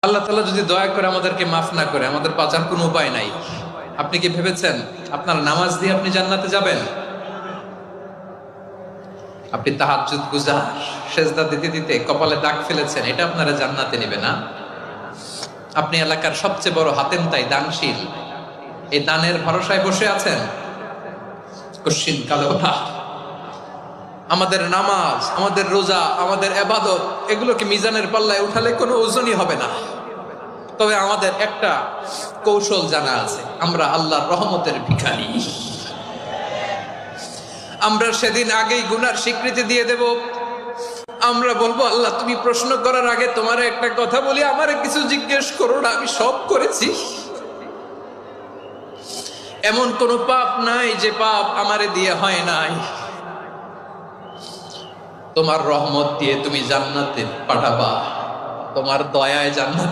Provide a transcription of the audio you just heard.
আল্লাহ তাআলা যদি দয়া করে আমাদেরকে মাফ না করে, আমাদের বাঁচার কোনো উপায় নাই। আপনি কি ভেবেছেন আপনার নামাজ দিয়ে আপনি জান্নাতে যাবেন? আপনি তাহাজ্জুদ গুজার, সেজদা দিতে দিতে কপালে দাগ ফেলেছেন, এটা আপনারা জান্নাতে নেবে না? আপনি এলাকার সবচেয়ে বড় হাতেম তাই দানশীল, এই দানের ভরসায় বসে আছেন, কশিন কালো না। আমাদের নামাজ, আমাদের রোজা, আমাদের ইবাদত, এগুলোকে মিজানের পাল্লায় উঠালে কোনো ওজনই হবে না। তবে আমাদের একটা কৌশল জানা আছে, আমরা আল্লাহর রহমতের ভিখারি। আমরা সেদিন আগেই গুনার স্বীকৃতি দিয়ে দেব। আমরা বলবো, আল্লাহ তুমি প্রশ্ন করার আগে তোমার একটা কথা বলি, আমারে কিছু জিজ্ঞেস করো না, আমি সব করেছি। এমন কোন পাপ নাই যে পাপ আমারে দিয়ে হয় নাই। তোমার রহমত দিয়ে তুমি জান্নাতে পাঠাবা, তোমার দয়ায় জান্নাত